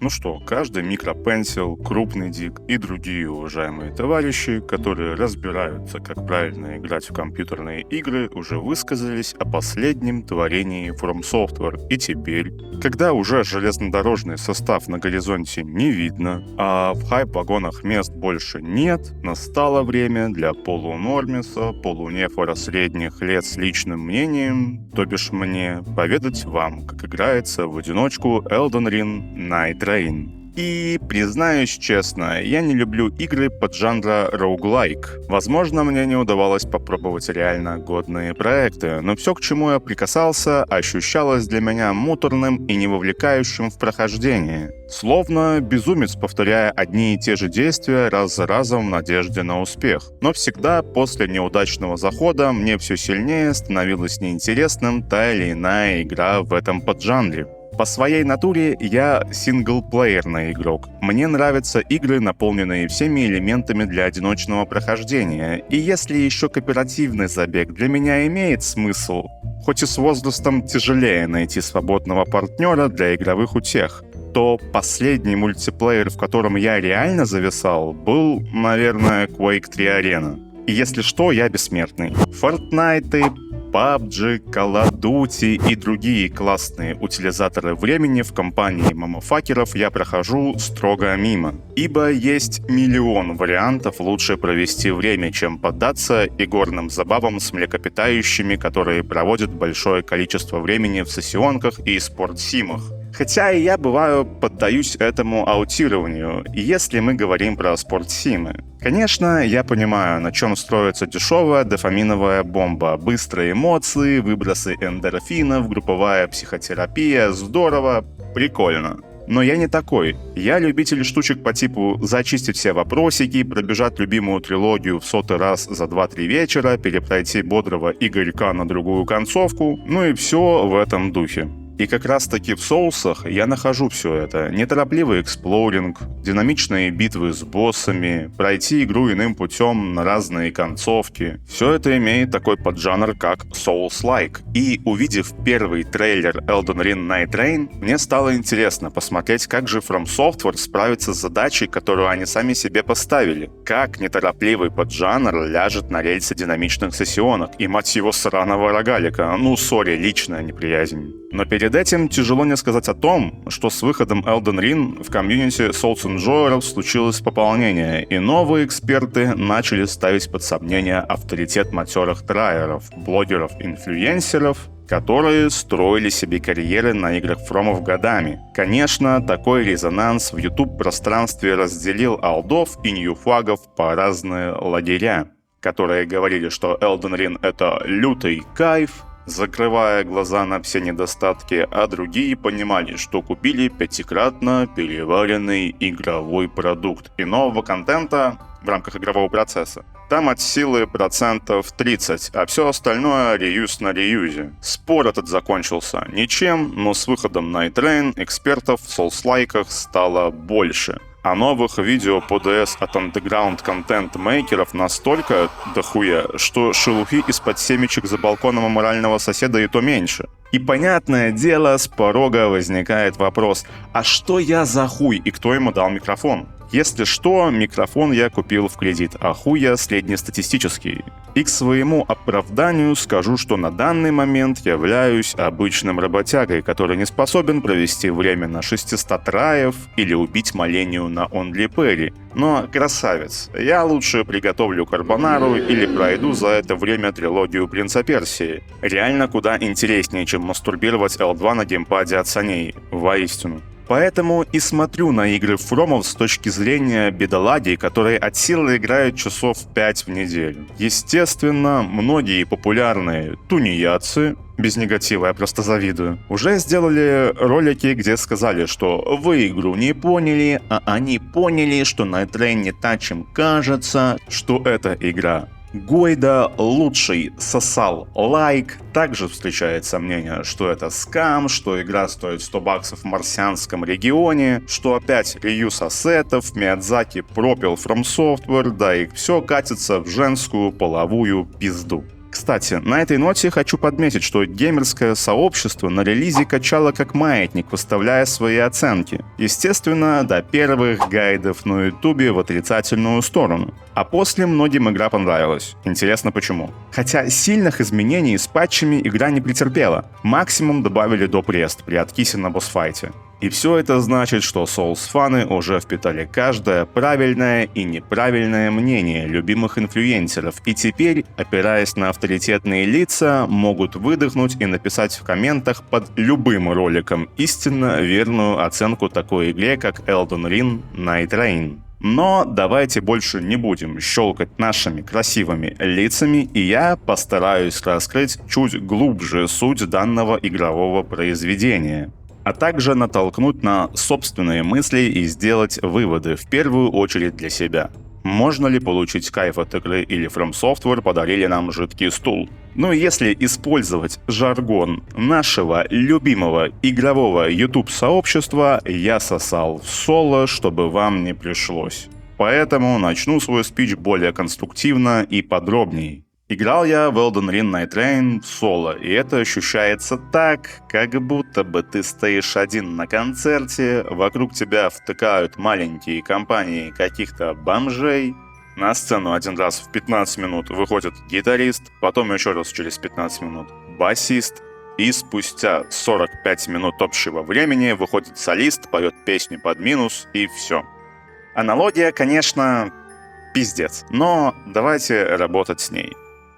Ну что, каждый микропенсил, крупный дик и другие уважаемые товарищи, которые разбираются, как правильно играть в компьютерные игры, уже высказались о последнем творении From Software. И теперь, когда уже железнодорожный состав на горизонте не видно, а в хайп-вагонах мест больше нет, настало время для полунормиса, полунефора средних лет с личным мнением, то бишь мне, поведать вам, как играется в одиночку Elden Ring Night Rain. И, признаюсь честно, я не люблю игры под жанра роуглайк. Возможно, мне не удавалось попробовать реально годные проекты, но все, к чему я прикасался, ощущалось для меня муторным и не вовлекающим в прохождение. Словно безумец, повторяя одни и те же действия раз за разом в надежде на успех. Но всегда после неудачного захода мне все сильнее становилось неинтересным та или иная игра в этом поджанре. По своей натуре я синглплеерный игрок. Мне нравятся игры, наполненные всеми элементами для одиночного прохождения. И если еще кооперативный забег для меня имеет смысл, хоть и с возрастом тяжелее найти свободного партнера для игровых утех, то последний мультиплеер, в котором я реально зависал, был, наверное, Quake 3 Arena. И если что, я бессмертный. Fortnite, PUBG, Call of Duty и другие классные утилизаторы времени в компании мамафакеров я прохожу строго мимо. Ибо есть миллион вариантов лучше провести время, чем поддаться игорным забавам с млекопитающими, которые проводят большое количество времени в сессионках и спортсимах. Хотя и я, бываю, поддаюсь этому аутированию, если мы говорим про спортсимы. Конечно, я понимаю, на чем строится дешевая дофаминовая бомба. Быстрые эмоции, выбросы эндорфинов, групповая психотерапия. Здорово, прикольно. Но я не такой. Я любитель штучек по типу зачистить все вопросики, пробежать любимую трилогию в 100-й раз за 2-3 вечера, перепройти бодрого Игорька на другую концовку, ну и все в этом духе. И как раз таки в соусах я нахожу все это. Неторопливый эксплоринг, динамичные битвы с боссами, пройти игру иным путем на разные концовки. Все это имеет такой поджанр, как Souls-like. И увидев первый трейлер Elden Ring Night Rain, мне стало интересно посмотреть, как же From Software справится с задачей, которую они сами себе поставили. Как неторопливый поджанр ляжет на рельсы динамичных сессионок и, мать его, сраного рогалика. Ну, сори, личная неприязнь. Но перед этим тяжело не сказать о том, что с выходом Elden Ring в комьюнити Souls Enjoyers случилось пополнение, и новые эксперты начали ставить под сомнение авторитет матерых трайеров, блогеров-инфлюенсеров, которые строили себе карьеры на играх Фромов годами. Конечно, такой резонанс в YouTube-пространстве разделил олдов и ньюфлагов по разные лагеря, которые говорили, что Elden Ring — это лютый кайф, закрывая глаза на все недостатки, а другие понимали, что купили пятикратно переваренный игровой продукт и нового контента в рамках игрового процесса. Там от силы процентов 30, а все остальное реюз на реюзе. Спор этот закончился ничем, но с выходом Night Rain экспертов в соус-лайках стало больше. А новых видео по DS от андеграунд контент-мейкеров настолько дохуя, что шелухи из-под семечек за балконом аморального соседа и то меньше. И понятное дело, с порога возникает вопрос: а что я за хуй и кто ему дал микрофон? Если что, микрофон я купил в кредит, а хуй я среднестатистический. И к своему оправданию скажу, что на данный момент являюсь обычным работягой, который не способен провести время на 600 траев или убить Малению на OnlyParry. Но красавец, я лучше приготовлю карбонару или пройду за это время трилогию Принца Персии. Реально куда интереснее, чем мастурбировать L2 на геймпаде от саней, воистину. Поэтому и смотрю на игры Фромов с точки зрения бедолаги, которые от силы играют часов 5 в неделю. Естественно, многие популярные тунеядцы, без негатива, я просто завидую, уже сделали ролики, где сказали, что вы игру не поняли, а они поняли, что Night Rain не та, чем кажется, что эта игра Гойда лучший сосал лайк. Также встречается мнение, что это скам, что игра стоит 100 баксов в марсианском регионе, что опять реюз ассетов, Миядзаки пропил From Software, да и все катится в женскую половую пизду. Кстати, на этой ноте хочу подметить, что геймерское сообщество на релизе качало как маятник, выставляя свои оценки. Естественно, до первых гайдов на ютубе в отрицательную сторону. А после многим игра понравилась. Интересно почему. Хотя сильных изменений с патчами игра не претерпела. Максимум добавили доп. Рест при откисе на босс-файте. И все это значит, что Souls-фаны уже впитали каждое правильное и неправильное мнение любимых инфлюенсеров, и теперь, опираясь на авторитетные лица, могут выдохнуть и написать в комментах под любым роликом истинно верную оценку такой игре, как Elden Ring Night Rain. Но давайте больше не будем щелкать нашими красивыми лицами, и я постараюсь раскрыть чуть глубже суть данного игрового произведения, а также натолкнуть на собственные мысли и сделать выводы, в первую очередь для себя. Можно ли получить кайф от игры, или From Software подарили нам жидкий стул? Ну и если использовать жаргон нашего любимого игрового YouTube-сообщества, я сосал в соло, чтобы вам не пришлось. Поэтому начну свой спич более конструктивно и подробней. Играл я в Elden Ring Night Rain в соло, и это ощущается так, как будто бы ты стоишь один на концерте, вокруг тебя втыкают маленькие компании каких-то бомжей, на сцену один раз в 15 минут выходит гитарист, потом еще раз через 15 минут басист, и спустя 45 минут общего времени выходит солист, поет песню под минус, и все. Аналогия, конечно, пиздец, но давайте работать с ней.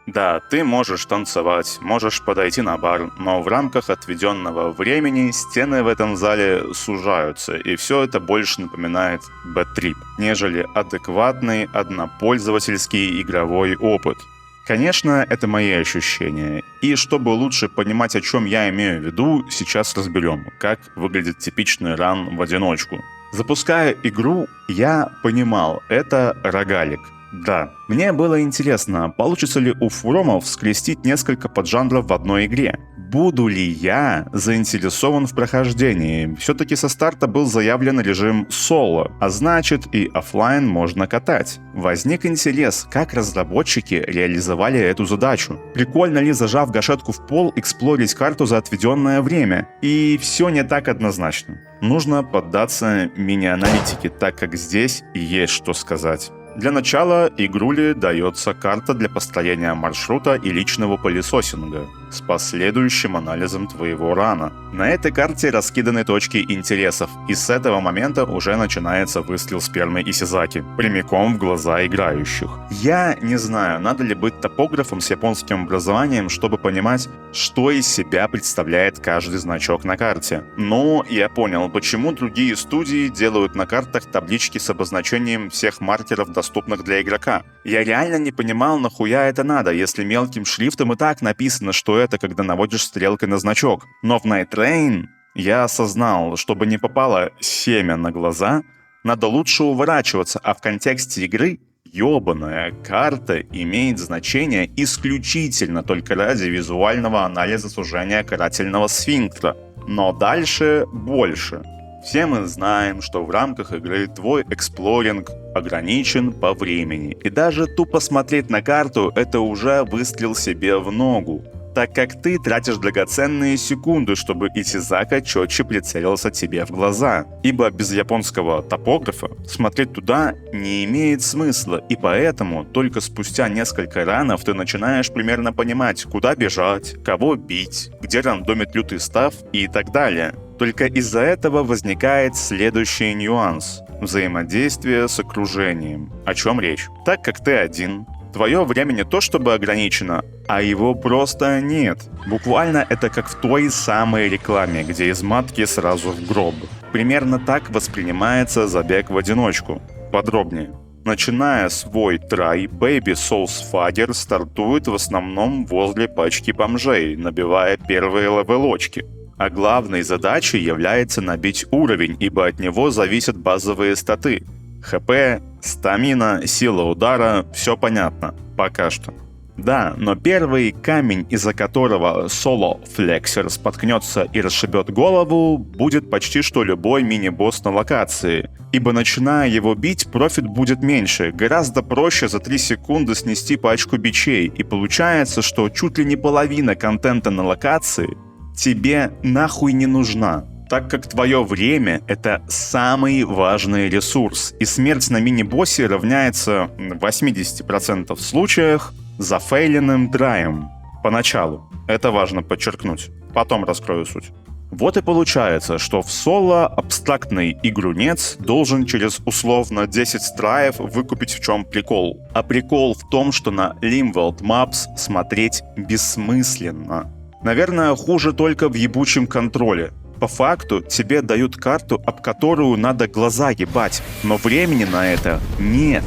Да, ты можешь танцевать, можешь подойти на бар, но в рамках отведенного времени стены в этом зале сужаются, и все это больше напоминает бэд-трип, нежели адекватный однопользовательский игровой опыт. Конечно, это мои ощущения, и чтобы лучше понимать, о чем я имею в виду, сейчас разберем, как выглядит типичный ран в одиночку. Запуская игру, я понимал, это рогалик. Да, мне было интересно, получится ли у фуромов скрестить несколько поджанров в одной игре. Буду ли я заинтересован в прохождении? Все-таки со старта был заявлен режим соло, а значит и офлайн можно катать. Возник интерес, как разработчики реализовали эту задачу. Прикольно ли, зажав гашетку в пол, эксплорить карту за отведенное время? И все не так однозначно. Нужно поддаться мини-аналитике, так как здесь есть что сказать. Для начала игруле дается карта для построения маршрута и личного пылесосинга с последующим анализом твоего рана. На этой карте раскиданы точки интересов, и с этого момента уже начинается выстрел спермы Исизаки, прямиком в глаза играющих. Я не знаю, надо ли быть топографом с японским образованием, чтобы понимать, что из себя представляет каждый значок на карте. Но я понял, почему другие студии делают на картах таблички с обозначением всех маркеров, доступных для игрока. Я реально не понимал, нахуя это надо, если мелким шрифтом и так написано, что это, когда наводишь стрелкой на значок. Но в Night Rain я осознал, чтобы не попало семя на глаза, надо лучше уворачиваться, а в контексте игры ёбаная карта имеет значение исключительно только ради визуального анализа сужения карательного сфинктера. Но дальше больше. Все мы знаем, что в рамках игры твой эксплоринг ограничен по времени, и даже тупо смотреть на карту — это уже выстрел себе в ногу, так как ты тратишь драгоценные секунды, чтобы Исизака четче прицелился тебе в глаза. Ибо без японского топографа смотреть туда не имеет смысла, и поэтому только спустя несколько ранов ты начинаешь примерно понимать, куда бежать, кого бить, где рандомит лютый став и так далее. Только из-за этого возникает следующий нюанс – взаимодействие с окружением. О чем речь? Так как ты один, твое время не то чтобы ограничено, а его просто нет. Буквально это как в той самой рекламе, где из матки сразу в гроб. Примерно так воспринимается забег в одиночку. Подробнее. Начиная свой трай, Baby Soulsfagger стартует в основном возле пачки бомжей, набивая первые левелочки. А главной задачей является набить уровень, ибо от него зависят базовые статы. ХП, стамина, сила удара – все понятно. Пока что. Да, но первый камень, из-за которого соло-флексер споткнется и расшибет голову, будет почти что любой мини-босс на локации. Ибо начиная его бить, профит будет меньше. Гораздо проще за 3 секунды снести пачку бичей. И получается, что чуть ли не половина контента на локации тебе нахуй не нужна. Так как твое время — это самый важный ресурс. И смерть на мини-боссе равняется в 80% случаях зафейленным траем. Поначалу. Это важно подчеркнуть. Потом раскрою суть. Вот и получается, что в соло абстрактный игрунец должен через условно 10 траев выкупить, в чем прикол. А прикол в том, что на Limworld Maps смотреть бессмысленно. Наверное, хуже только в ебучем контроле. По факту тебе дают карту, об которую надо глаза ебать, но времени на это нет.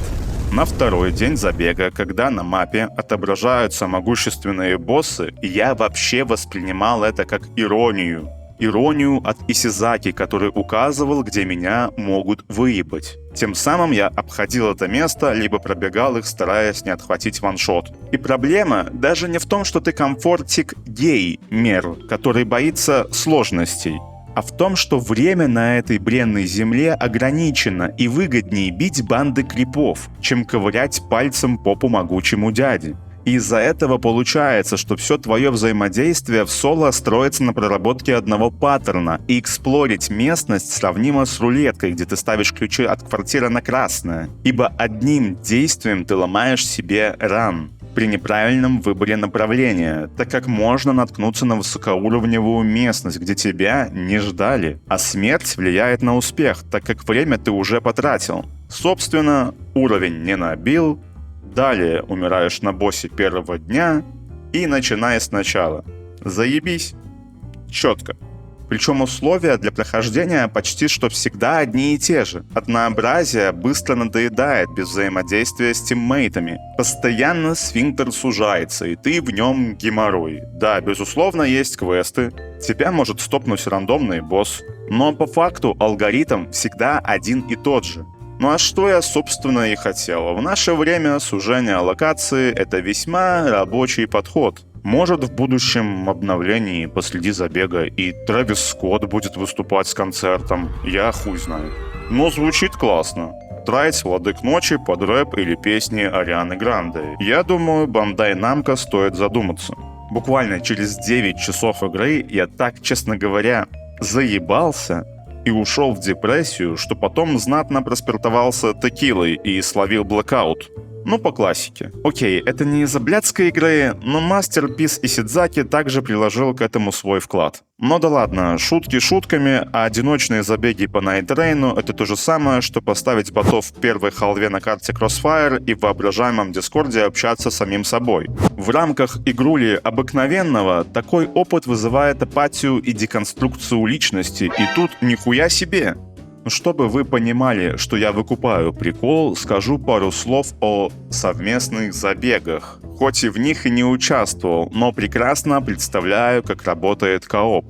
На второй день забега, когда на мапе отображаются могущественные боссы, я вообще воспринимал это как иронию. Иронию от Исизаки, который указывал, где меня могут выебать. Тем самым я обходил это место, либо пробегал их, стараясь не отхватить ваншот. И проблема даже не в том, что ты комфортик гей-мер, который боится сложностей, а в том, что время на этой бренной земле ограничено и выгоднее бить банды крипов, чем ковырять пальцем попу могучему дяде. И из-за этого получается, что все твое взаимодействие в соло строится на проработке одного паттерна, и эксплорить местность сравнимо с рулеткой, где ты ставишь ключи от квартиры на красное. Ибо одним действием ты ломаешь себе ран при неправильном выборе направления, так как можно наткнуться на высокоуровневую местность, где тебя не ждали. А смерть влияет на успех, так как время ты уже потратил. Собственно, уровень не набил, далее умираешь на боссе первого дня и начинай сначала. Заебись. Четко. Причем условия для прохождения почти что всегда одни и те же. Однообразие быстро надоедает без взаимодействия с тиммейтами. Постоянно сфинктер сужается, и ты в нем геморрой. Да, безусловно, есть квесты. Тебя может стопнуть рандомный босс. Но по факту алгоритм всегда один и тот же. Ну а что я, собственно, и хотел. В наше время сужение локации — это весьма рабочий подход. Может, в будущем обновлении посреди забега и Трэвис Скотт будет выступать с концертом, я хуй знаю. Но звучит классно. Трать «Владык ночи» под рэп или песни Арианы Гранде. Я думаю, Bandai Namco стоит задуматься. Буквально через 9 часов игры я так, честно говоря, заебался и ушел в депрессию, что потом знатно проспиртовался текилой и словил блэкаут. Ну, по классике. Окей, это не из-за блядской игры, но мастерпис Исидзаки также приложил к этому свой вклад. Но да ладно, шутки шутками, а одиночные забеги по Найтрейну — это то же самое, что поставить ботов в первой халве на карте Crossfire и в воображаемом Дискорде общаться с самим собой. В рамках игрули обыкновенного такой опыт вызывает апатию и деконструкцию личности, и тут нихуя себе! Чтобы вы понимали, что я выкупаю прикол, скажу пару слов о совместных забегах. Хоть и в них и не участвовал, но прекрасно представляю, как работает кооп.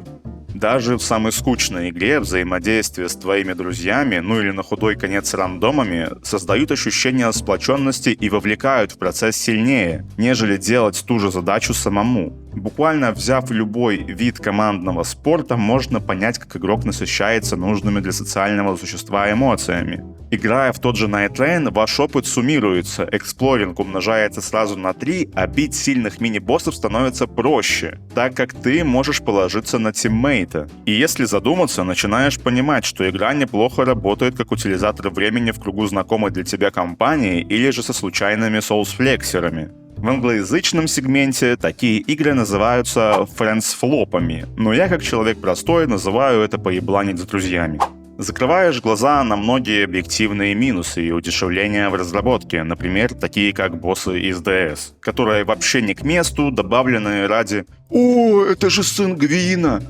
Даже в самой скучной игре взаимодействие с твоими друзьями, ну или на худой конец рандомами, создают ощущение сплоченности и вовлекают в процесс сильнее, нежели делать ту же задачу самому. Буквально взяв любой вид командного спорта, можно понять, как игрок насыщается нужными для социального существа эмоциями. Играя в тот же Night Rain, ваш опыт суммируется, эксплоринг умножается сразу на 3, а бить сильных мини-боссов становится проще, так как ты можешь положиться на тиммейта. И если задуматься, начинаешь понимать, что игра неплохо работает как утилизатор времени в кругу знакомой для тебя компании или же со случайными соус-флексерами. В англоязычном сегменте такие игры называются френдс-флопами, но я, как человек простой, называю это поебланить с друзьями. Закрываешь глаза на многие объективные минусы и удешевления в разработке, например, такие как боссы из DS, которые вообще не к месту, добавленные ради «О, это же сын Гвина!»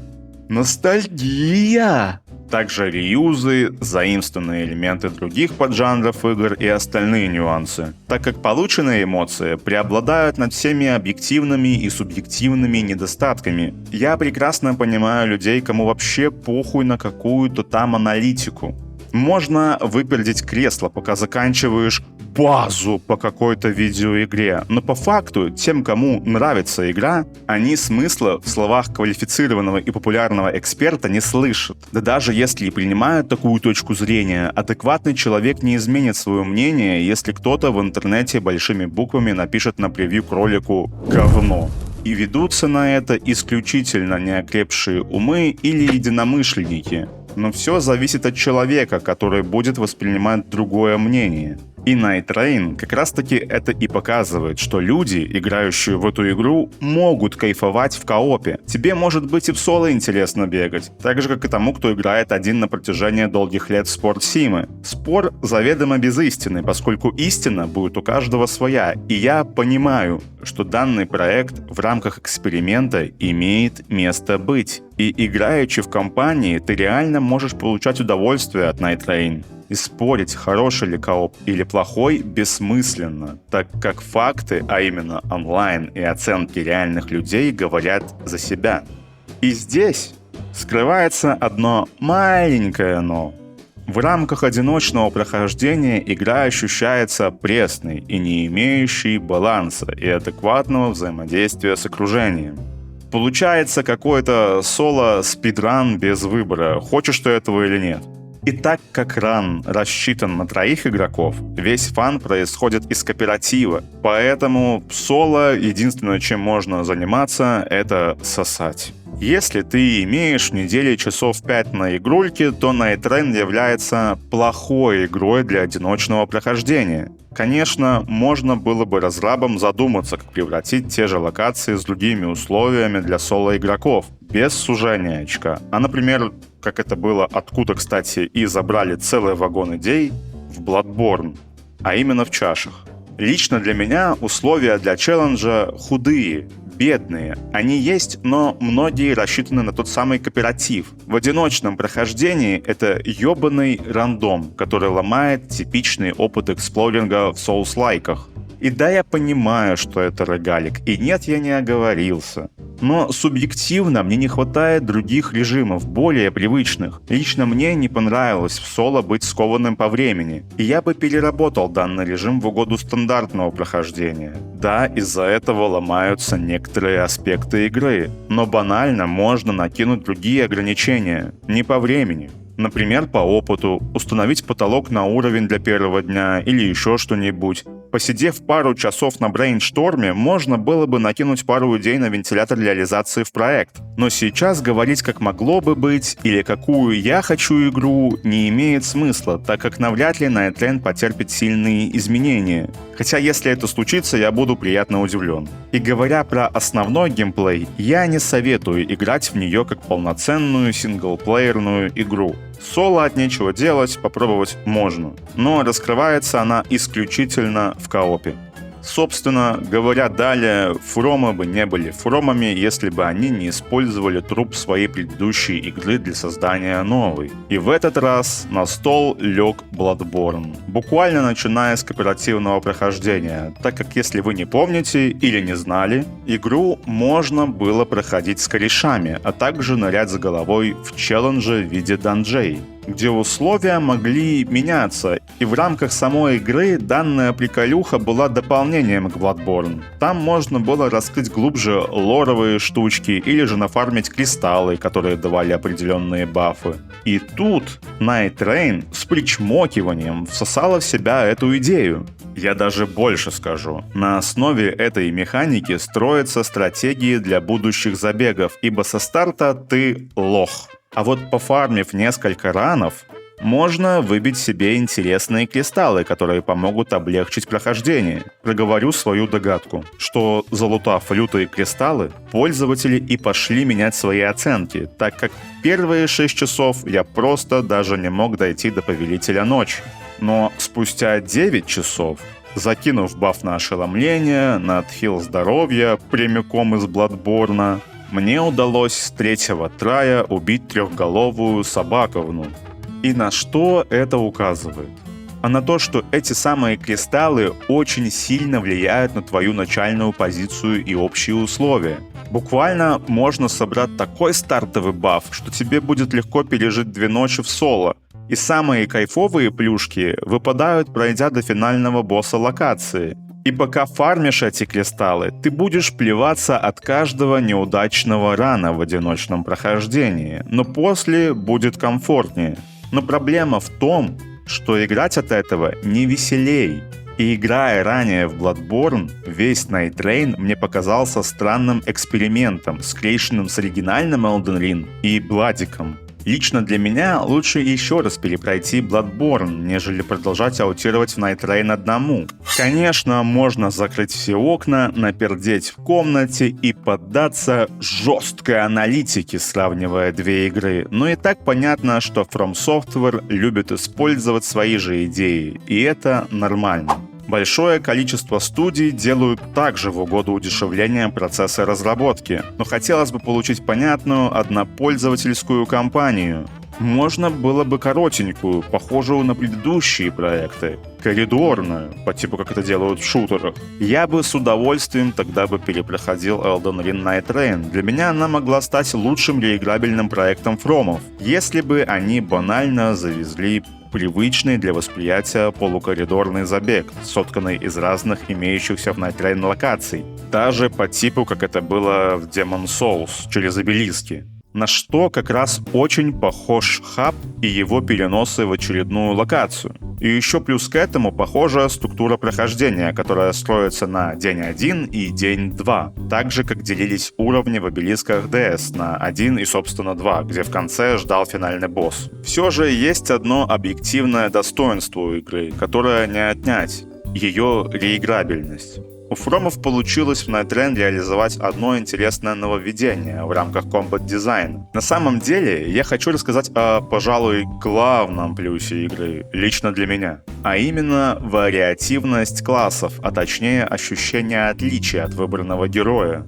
Ностальгия! Также реюзы, заимствованные элементы других поджанров игр и остальные нюансы, так как полученные эмоции преобладают над всеми объективными и субъективными недостатками. Я прекрасно понимаю людей, кому вообще похуй на какую-то там аналитику. Можно выпердить кресло, пока заканчиваешь базу по какой-то видеоигре. Но по факту, тем, кому нравится игра, они смысла в словах квалифицированного и популярного эксперта не слышат. Да даже если и принимают такую точку зрения, адекватный человек не изменит свое мнение, если кто-то в интернете большими буквами напишет на превью к ролику «говно». И ведутся на это исключительно неокрепшие умы или единомышленники. Но все зависит от человека, который будет воспринимать другое мнение. И Night Rain как раз таки это и показывает, что люди, играющие в эту игру, могут кайфовать в коопе. Тебе может быть и в соло интересно бегать, так же как и тому, кто играет один на протяжении долгих лет в спорт-симы. Спор заведомо без истины, поскольку истина будет у каждого своя, и я понимаю, что данный проект в рамках эксперимента имеет место быть. И играючи в компании, ты реально можешь получать удовольствие от Night Rain. И спорить, хороший ли кооп или плохой, бессмысленно, так как факты, а именно онлайн и оценки реальных людей, говорят за себя. И здесь скрывается одно маленькое «но». В рамках одиночного прохождения игра ощущается пресной и не имеющей баланса и адекватного взаимодействия с окружением. Получается какой-то соло-спидран без выбора, хочешь ты этого или нет. И так как ран рассчитан на 3 игроков, весь фан происходит из кооператива, поэтому соло единственное, чем можно заниматься, это сосать. Если ты имеешь в неделе часов 5 на игрульке, то Night Rain является плохой игрой для одиночного прохождения. Конечно, можно было бы разрабам задуматься, как превратить те же локации с другими условиями для соло-игроков, без сужения очка. А, например, как это было, откуда, кстати, и забрали целый вагон идей, в Bloodborne, а именно в чашах. Лично для меня условия для челленджа худые, бедные. Они есть, но многие рассчитаны на тот самый кооператив. В одиночном прохождении это ёбаный рандом, который ломает типичный опыт эксплоринга в соус-лайках. И да, я понимаю, что это рогалик, и нет, я не оговорился. Но субъективно мне не хватает других режимов, более привычных. Лично мне не понравилось в соло быть скованным по времени, и я бы переработал данный режим в угоду стандартного прохождения. Да, из-за этого ломаются некоторые аспекты игры, но банально можно накинуть другие ограничения, не по времени. Например, по опыту, установить потолок на уровень для первого дня или еще что-нибудь. Посидев пару часов на брейншторме, можно было бы накинуть пару идей на вентилятор реализации в проект. Но сейчас говорить, как могло бы быть, или какую я хочу игру, не имеет смысла, так как навряд ли Night Rain потерпит сильные изменения. Хотя если это случится, я буду приятно удивлен. И говоря про основной геймплей, я не советую играть в нее как полноценную синглплеерную игру. Соло от нечего делать, попробовать можно, но раскрывается она исключительно в коопе. Собственно говоря, далее, фромы бы не были фромами, если бы они не использовали труп своей предыдущей игры для создания новой. И в этот раз на стол лег Bloodborne, буквально начиная с кооперативного прохождения, так как, если вы не помните или не знали, игру можно было проходить с корешами, а также нырять за головой в челлендже в виде данжей, где условия могли меняться, и в рамках самой игры данная приколюха была дополнением к Bloodborne. Там можно было раскрыть глубже лоровые штучки или же нафармить кристаллы, которые давали определенные бафы. И тут Night Rain с причмокиванием всосала в себя эту идею. Я даже больше скажу. На основе этой механики строятся стратегии для будущих забегов, ибо со старта ты лох. А вот пофармив несколько ранов, можно выбить себе интересные кристаллы, которые помогут облегчить прохождение. Проговорю свою догадку, что залутав лютые кристаллы, пользователи и пошли менять свои оценки, так как первые 6 часов я просто даже не мог дойти до Повелителя Ночи. Но спустя 9 часов, закинув баф на ошеломление, на отхил здоровья прямиком из Bloodborne, мне удалось с 3-го трая убить трехголовую собаковну. И на что это указывает? А на то, что эти самые кристаллы очень сильно влияют на твою начальную позицию и общие условия. Буквально можно собрать такой стартовый баф, что тебе будет легко пережить 2 ночи в соло. И самые кайфовые плюшки выпадают, пройдя до финального босса локации. И пока фармишь эти кристаллы, ты будешь плеваться от каждого неудачного рана в одиночном прохождении, но после будет комфортнее. Но проблема в том, что играть от этого не веселей. И играя ранее в Bloodborne, весь Night Rain мне показался странным экспериментом, скрещенным с оригинальным Elden Ring и Бладиком. Лично для меня лучше еще раз перепройти Bloodborne, нежели продолжать аутировать в Night Rain одному. Конечно, можно закрыть все окна, напердеть в комнате и поддаться жесткой аналитике, сравнивая две игры, но и так понятно, что From Software любит использовать свои же идеи, и это нормально. Большое количество студий делают также в угоду удешевления процесса разработки, но хотелось бы получить понятную однопользовательскую кампанию. Можно было бы коротенькую, похожую на предыдущие проекты, коридорную, по типу как это делают в шутерах. Я бы с удовольствием тогда бы перепроходил Elden Ring Night Rain. Для меня она могла стать лучшим реиграбельным проектом Фромов, если бы они банально завезли привычный для восприятия полукоридорный забег, сотканный из разных имеющихся в Night Rain локаций, даже по типу, как это было в Demon's Souls, через обелиски. На что как раз очень похож хаб и его переносы в очередную локацию. И еще плюс к этому похожая структура прохождения, которая строится на день 1 и день 2, так же как делились уровни в обелисках DS на 1 и собственно 2, где в конце ждал финальный босс. Все же есть одно объективное достоинство у игры, которое не отнять — ее реиграбельность. У Фромов получилось в Night Rain реализовать одно интересное нововведение в рамках комбат-дизайна. На самом деле, я хочу рассказать о, пожалуй, главном плюсе игры, лично для меня. А именно вариативность классов, а точнее ощущение отличия от выбранного героя.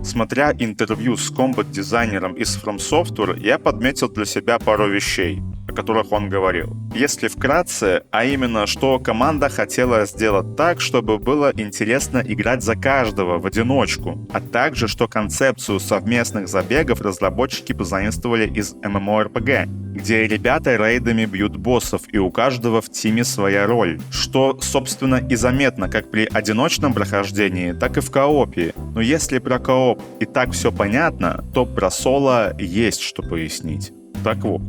Смотря интервью с комбат-дизайнером из From Software, я подметил для себя пару вещей, о которых он говорил. Если вкратце, а именно, что команда хотела сделать так, чтобы было интересно играть за каждого в одиночку, а также, что концепцию совместных забегов разработчики позаимствовали из MMORPG, где ребята рейдами бьют боссов, и у каждого в тиме своя роль, что, собственно, и заметно как при одиночном прохождении, так и в коопе. Но если про кооп и так все понятно, то про соло есть что пояснить. Так вот,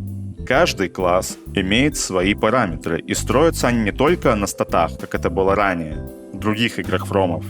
каждый класс имеет свои параметры, и строятся они не только на статах, как это было ранее, в других играх Фромов,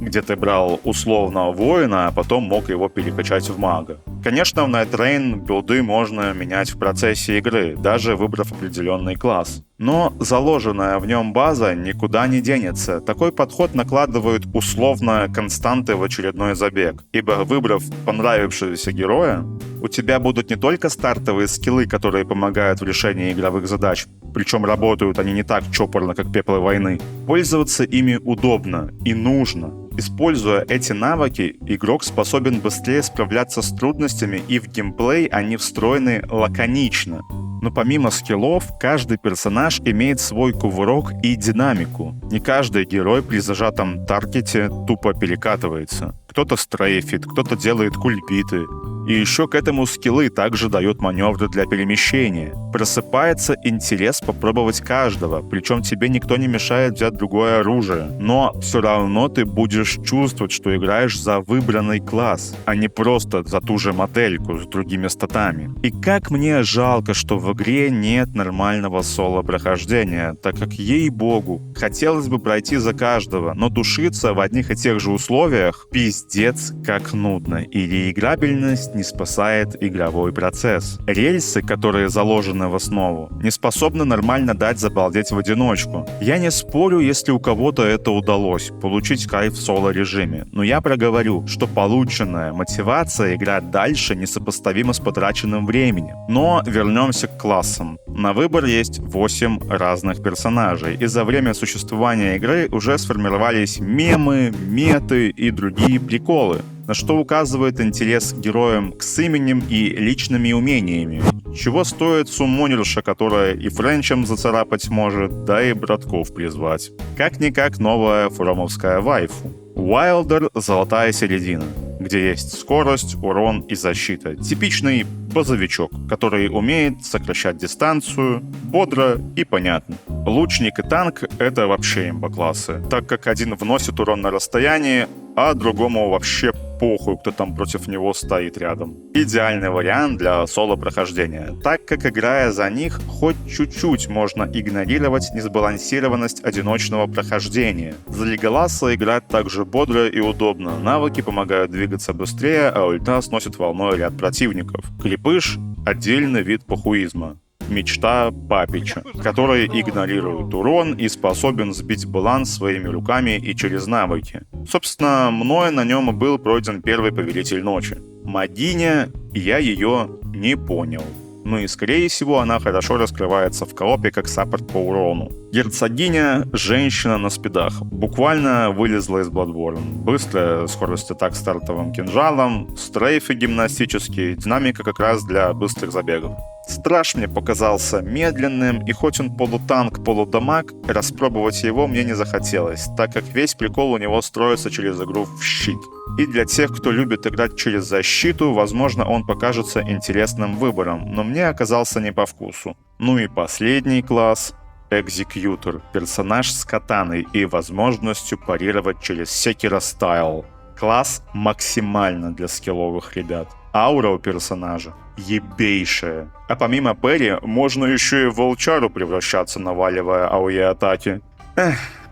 где ты брал условного воина, а потом мог его перекачать в мага. Конечно, в Night Rain билды можно менять в процессе игры, даже выбрав определенный класс. Но заложенная в нем база никуда не денется. Такой подход накладывает условно константы в очередной забег. Ибо выбрав понравившегося героя, у тебя будут не только стартовые скиллы, которые помогают в решении игровых задач, причем работают они не так чопорно, как пеплы войны. Пользоваться ими удобно и нужно. Используя эти навыки, игрок способен быстрее справляться с трудностями, и в геймплей они встроены лаконично. Но помимо скиллов, каждый персонаж имеет свой кувырок и динамику. Не каждый герой при зажатом таргете тупо перекатывается. Кто-то стрейфит, кто-то делает кульбиты. И еще к этому скиллы также дают маневры для перемещения. Просыпается интерес попробовать каждого, причем тебе никто не мешает взять другое оружие. Но все равно ты будешь чувствовать, что играешь за выбранный класс, а не просто за ту же модельку с другими статами. И как мне жалко, что в игре нет нормального соло-прохождения, так как, ей-богу, хотелось бы пройти за каждого, но душиться в одних и тех же условиях пиздец как нудно, и реиграбельность не спасает игровой процесс. Рельсы, которые заложены в основу, не способны нормально дать забалдеть в одиночку. Я не спорю, если у кого-то это удалось, получить кайф в соло-режиме, но я проговорю, что полученная мотивация играть дальше несопоставима с потраченным временем. Но вернемся к классам. На выбор есть 8 разных персонажей, и за время существования игры уже сформировались мемы, меты и другие приколы, на что указывает интерес к героям с именем и личными умениями. Чего стоит суммонерша, которая и френчем зацарапать может, да и братков призвать. Как-никак новая фромовская вайфу. Уайлдер — золотая середина. где есть скорость, урон и защита. Типичный базовичок, который умеет сокращать дистанцию бодро и понятно. Лучник и танк — это вообще имба-классы, так как один вносит урон на расстоянии, а другому вообще похуй, кто там против него стоит рядом. Идеальный вариант для соло-прохождения, так как, играя за них, хоть чуть-чуть можно игнорировать несбалансированность одиночного прохождения. За Леголаса играть также бодро и удобно, навыки помогают двигаться быстрее, а ульта сносит волной ряд противников. Крепыш — отдельный вид похуизма. Мечта Папича, который игнорирует урон и способен сбить баланс своими руками и через навыки. Собственно, мной на нем и был пройден первый Повелитель Ночи. Магиня, я ее не понял. Ну и скорее всего она хорошо раскрывается в коопе как саппорт по урону. Герцогиня — женщина на спидах. Буквально вылезла из Bloodborne. Быстрая скорость атак стартовым кинжалом, стрейфы гимнастические, динамика как раз для быстрых забегов. Страж мне показался медленным, и хоть он полутанк-полудамаг, распробовать его мне не захотелось, так как весь прикол у него строится через игру в щит. И для тех, кто любит играть через защиту, возможно, он покажется интересным выбором, но мне оказался не по вкусу. Ну и последний класс — Экзекьютор, персонаж с катаной и возможностью парировать через Sekiro Style. Класс максимально для скилловых ребят. Аура у персонажа ебейшая. А помимо Перри, можно еще и в волчару превращаться, наваливая АОЕ-атаки.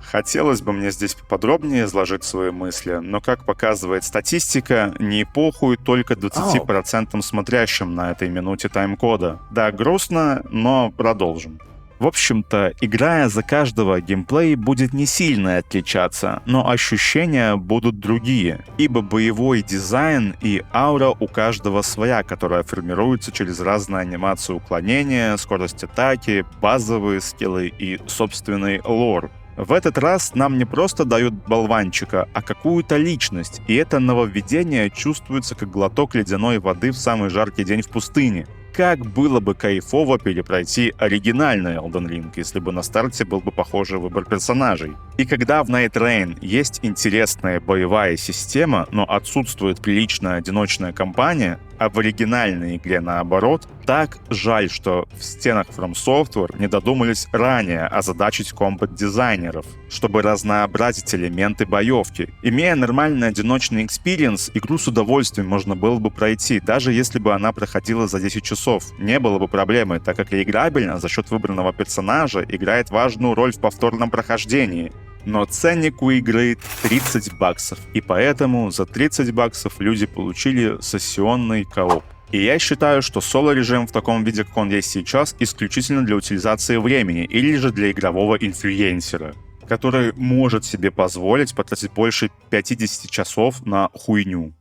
Хотелось бы мне здесь поподробнее изложить свои мысли, но, как показывает статистика, не похуй только 20% смотрящим на этой минуте тайм-кода. Да, грустно, но продолжим. В общем-то, играя за каждого, геймплей будет не сильно отличаться, но ощущения будут другие, ибо боевой дизайн и аура у каждого своя, которая формируется через разные анимации уклонения, скорость атаки, базовые скиллы и собственный лор. В этот раз нам не просто дают болванчика, а какую-то личность, и это нововведение чувствуется как глоток ледяной воды в самый жаркий день в пустыне. Как было бы кайфово перепройти оригинальный Elden Ring, если бы на старте был бы похожий выбор персонажей. И когда в Night Rain есть интересная боевая система, но отсутствует приличная одиночная кампания, а в оригинальной игре наоборот, так жаль, что в стенах From Software не додумались ранее озадачить комбат-дизайнеров, чтобы разнообразить элементы боевки. Имея нормальный одиночный экспириенс, игру с удовольствием можно было бы пройти, даже если бы она проходила за 10 часов. Не было бы проблемы, так как реиграбельно за счет выбранного персонажа играет важную роль в повторном прохождении. Но ценник у игры $30, и поэтому за $30 люди получили сессионный кооп. И я считаю, что соло-режим в таком виде, как он есть сейчас, исключительно для утилизации времени или же для игрового инфлюенсера, который может себе позволить потратить больше 50 часов на хуйню.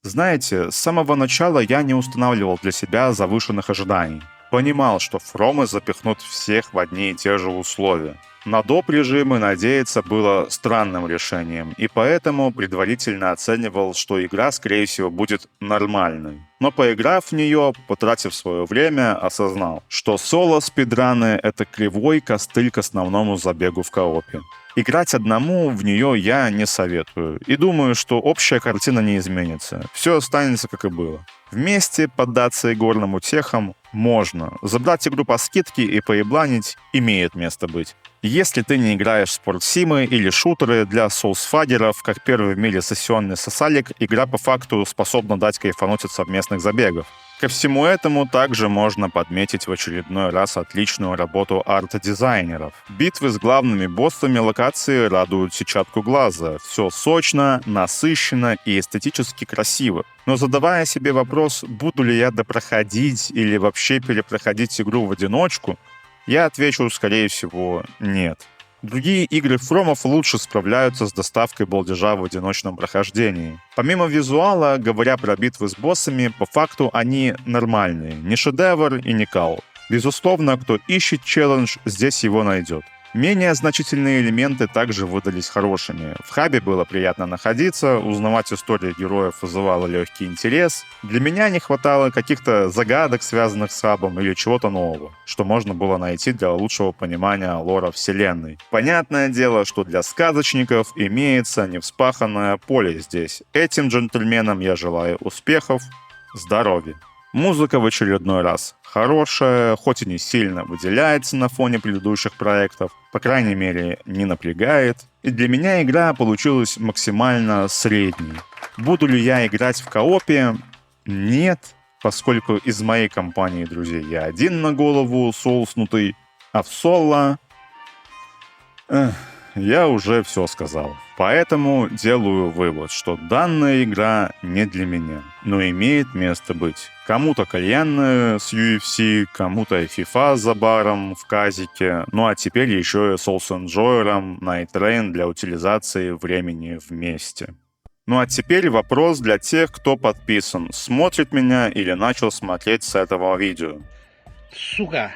Знаете, с самого начала я не устанавливал для себя завышенных ожиданий. Понимал, что фромы запихнут всех в одни и те же условия. На доп. Режимы надеяться было странным решением, и поэтому предварительно оценивал, что игра, скорее всего, будет нормальной. Но поиграв в нее, потратив свое время, осознал, что соло-спидраны — это кривой костыль к основному забегу в коопе. Играть одному в нее я не советую, и думаю, что общая картина не изменится. Все останется как и было. Вместе поддаться игорным утехам можно. Забрать игру по скидке и поебланить имеет место быть. Если ты не играешь в спортсимы или шутеры для соусфагеров, как первый в мире сессионный сосалик, игра по факту способна дать кайфануть от совместных забегов. Ко всему этому также можно подметить в очередной раз отличную работу арт-дизайнеров. Битвы с главными боссами локации радуют сетчатку глаза. Все сочно, насыщенно и эстетически красиво. Но задавая себе вопрос, буду ли я допроходить или вообще перепроходить игру в одиночку, я отвечу, скорее всего, нет. Другие игры фромов лучше справляются с доставкой балдежа в одиночном прохождении. Помимо визуала, говоря про битвы с боссами, по факту они нормальные, не шедевр и не кал. Безусловно, кто ищет челлендж, здесь его найдет. Менее значительные элементы также выдались хорошими. В хабе было приятно находиться, узнавать истории героев вызывало легкий интерес. Для меня не хватало каких-то загадок, связанных с хабом, или чего-то нового, что можно было найти для лучшего понимания лора вселенной. Понятное дело, что для сказочников имеется невспаханное поле здесь. Этим джентльменам я желаю успехов, здоровья. Музыка в очередной раз хорошая, хоть и не сильно выделяется на фоне предыдущих проектов, по крайней мере, не напрягает. И для меня игра получилась максимально средней. Буду ли я играть в коопе? Нет, поскольку из моей компании друзей я один на голову соуснутый, а в соло... я уже все сказал. Поэтому делаю вывод, что данная игра не для меня, но имеет место быть. Кому-то кальянная с UFC, кому-то FIFA за баром в казике, ну а теперь еще и Soul Enjoyer Night Train для утилизации времени вместе. Ну а теперь вопрос для тех, кто подписан, смотрит меня или начал смотреть с этого видео. Сука,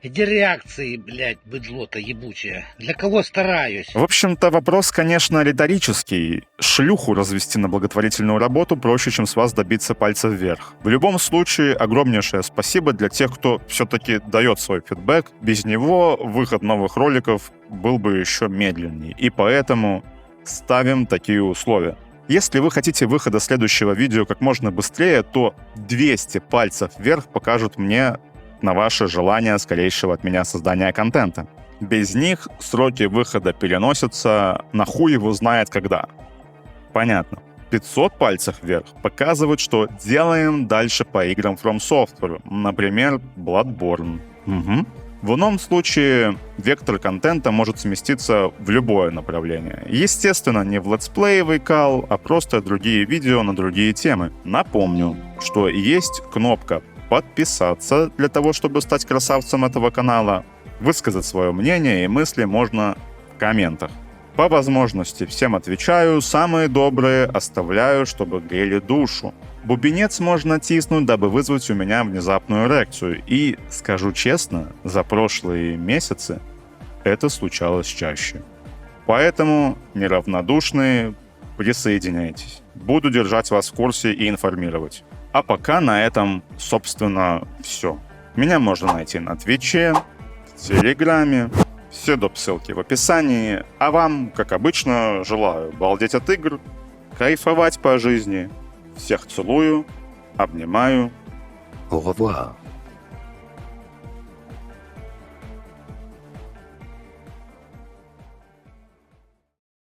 где реакции, блядь, быдло-то ебучее? Для кого стараюсь? В общем-то, вопрос, конечно, риторический. Шлюху развести на благотворительную работу проще, чем с вас добиться пальца вверх. В любом случае, огромнейшее спасибо для тех, кто все-таки дает свой фидбэк. Без него выход новых роликов был бы еще медленнее. И поэтому ставим такие условия. Если вы хотите выхода следующего видео как можно быстрее, то 200 пальцев вверх покажут мне на ваше желание скорейшего от меня создания контента. Без них сроки выхода переносятся на хуй его знает когда. Понятно. 500 пальцев вверх показывают, что делаем дальше по играм From Software, например, Bloodborne. Угу. В ином случае вектор контента может сместиться в любое направление. Естественно, не в летсплеевый кал, а просто другие видео на другие темы. Напомню, что есть кнопка подписаться для того, чтобы стать красавцем этого канала. Высказать свое мнение и мысли можно в комментах. По возможности всем отвечаю, самые добрые оставляю, чтобы грели душу. Бубенец можно тиснуть, дабы вызвать у меня внезапную эрекцию. И, скажу честно, за прошлые месяцы это случалось чаще. Поэтому, неравнодушные, присоединяйтесь. Буду держать вас в курсе и информировать. А пока на этом, собственно, все. Меня можно найти на Твиче, в Телеграме, все доп. Ссылки в описании. А вам, как обычно, желаю балдеть от игр, кайфовать по жизни. Всех целую, обнимаю. Au revoir.